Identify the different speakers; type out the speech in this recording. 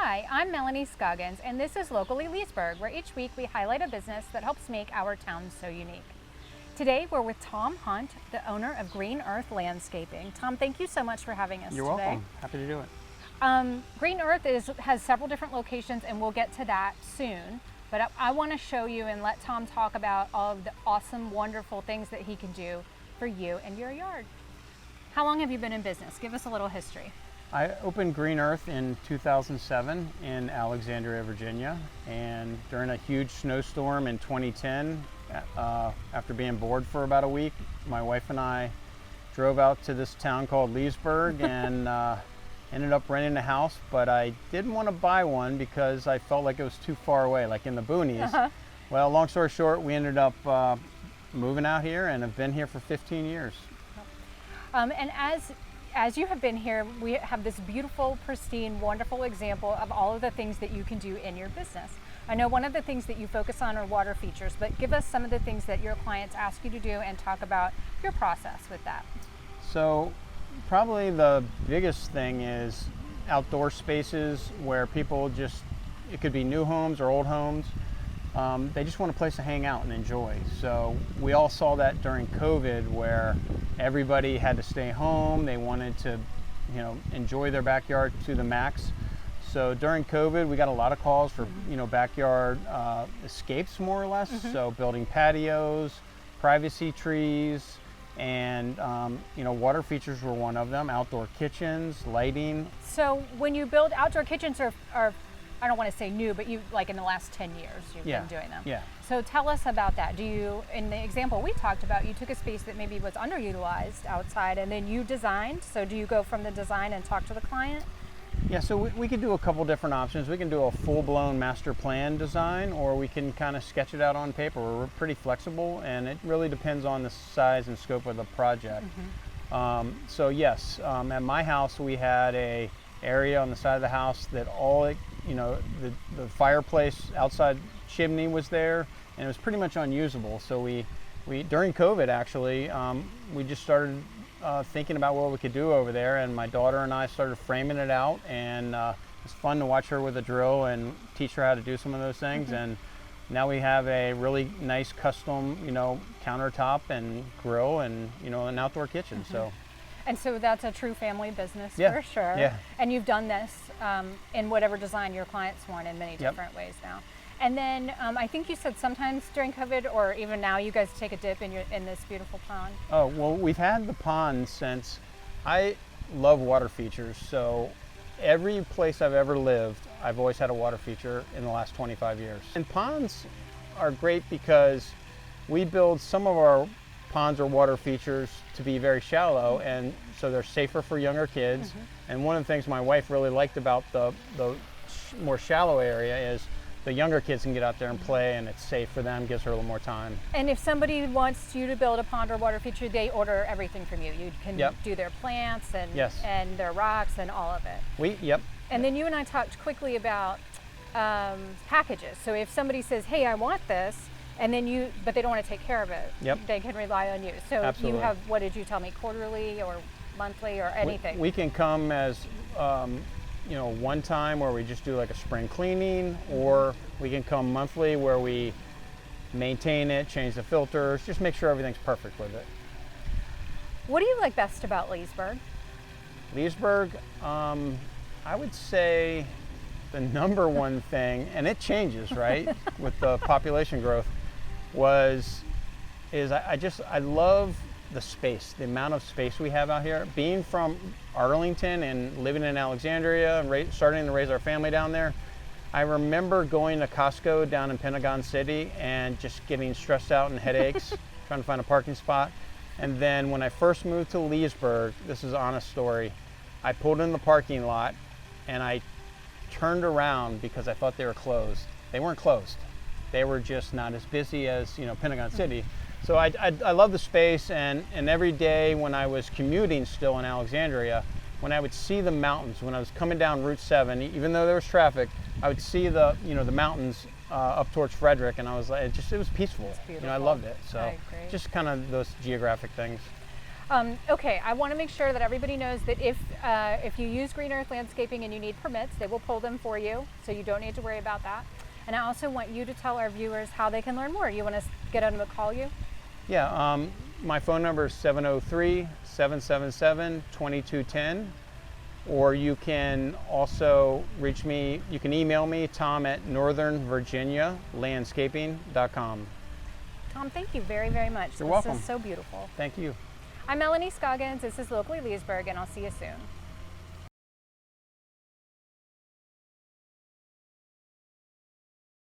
Speaker 1: Hi, I'm Melanie Scoggins, and this is Locally Leesburg, where each week we highlight a business that helps make our town so unique. Today, we're with Tom Hunt, the owner of Green Earth Landscaping. Tom, thank you so much for having us today.
Speaker 2: You're welcome. Happy to do it.
Speaker 1: Green Earth has several different locations, and we'll get to that soon. But I want to show you and let Tom talk about all of the awesome, wonderful things that he can do for you and your yard. How long have you been in business? Give us a little history.
Speaker 2: I opened Green Earth in 2007 in Alexandria, Virginia, and during a huge snowstorm in 2010, after being bored for about a week, my wife and I drove out to this town called Leesburg and ended up renting a house, but I didn't want to buy one because I felt like it was too far away, like in the boonies. Well, long story short, we ended up moving out here and have been here for 15 years.
Speaker 1: And as you have been here, we have this beautiful, pristine, wonderful example of all of the things that you can do in your business. I know one of the things that you focus on are water features, but give us some of the things that your clients ask you to do and talk about your process with that.
Speaker 2: So probably the biggest thing is outdoor spaces where people just, it could be new homes or old homes, they just want a place to hang out and enjoy. So we all saw that during COVID where everybody had to stay home. They wanted to, enjoy their backyard to the max. So during COVID, we got a lot of calls for, backyard escapes more or less. So building patios, privacy trees, and water features were one of them. Outdoor kitchens, lighting.
Speaker 1: So when you build outdoor kitchens are I don't want to say new, but you like in the last 10 years you've been doing them.
Speaker 2: Yeah.
Speaker 1: So tell us about that. Do you, in the example we talked about, you took a space that maybe was underutilized outside and then you designed. So do you go from the design and talk to the client?
Speaker 2: Yeah, so we could do a couple different options. We can do a full-blown master plan design, or we can kind of sketch it out on paper. We're pretty flexible, and it really depends on the size and scope of the project. So yes, at my house we had a area on the side of the house that the fireplace outside chimney was there, and it was pretty much unusable. So we during COVID actually, we just started thinking about what we could do over there, and my daughter and I started framing it out, and it's fun to watch her with a drill and teach her how to do some of those things. And now we have a really nice custom, countertop and grill and an outdoor kitchen.
Speaker 1: And so that's a true family business for sure.
Speaker 2: Yeah.
Speaker 1: And you've done this in whatever design your clients want in many different ways now. And then I think you said sometimes during COVID or even now you guys take a dip in this beautiful pond.
Speaker 2: Oh, well, we've had the pond since, I love water features. So every place I've ever lived, I've always had a water feature in the last 25 years. And ponds are great because we build some of our ponds or water features to be very shallow, and so they're safer for younger kids. And one of the things my wife really liked about the more shallow area is the younger kids can get out there and play, and it's safe for them, gives her a little more time. And
Speaker 1: if somebody wants you to build a pond or water feature, they order everything from you. You can do their plants and and their rocks and all of it. And then you and I talked quickly about packages. So if somebody says, hey, I want this, and then but they don't want to take care of it. They can rely on you. So you have, what did you tell me, quarterly or monthly or anything?
Speaker 2: We can come as, one time where we just do like a spring cleaning, or we can come monthly where we maintain it, change the filters, just make sure everything's perfect with it.
Speaker 1: What do you like best about Leesburg?
Speaker 2: Leesburg, I would say the number one thing, and it changes, right, with the population growth, I love the space, the amount of space we have out here. Being from Arlington and living in Alexandria and starting to raise our family down there, I remember going to Costco down in Pentagon City and just getting stressed out and headaches trying to find a parking spot. And then when I first moved to Leesburg, this is an honest story, I pulled in the parking lot and I turned around because I thought they were closed. They weren't closed. They were just not as busy as Pentagon City. So I love the space, and every day when I was commuting still in Alexandria, when I would see the mountains, when I was coming down Route 7, even though there was traffic, I would see the the mountains up towards Frederick, and I was like, it was peaceful. I loved it. So just kind of those geographic things.
Speaker 1: Okay, I want to make sure that everybody knows that if you use Green Earth Landscaping and you need permits, they will pull them for you, so you don't need to worry about that. And I also want you to tell our viewers how they can learn more. You want to get them to call you?
Speaker 2: Yeah, my phone number is 703-777-2210, or you can also reach me, you can email me, tom@northernvirginialandscaping.com.
Speaker 1: Tom, thank you very, very much.
Speaker 2: You're welcome.
Speaker 1: This is so beautiful.
Speaker 2: Thank you.
Speaker 1: I'm Melanie Scoggins. This is Locally Leesburg, and I'll see you soon.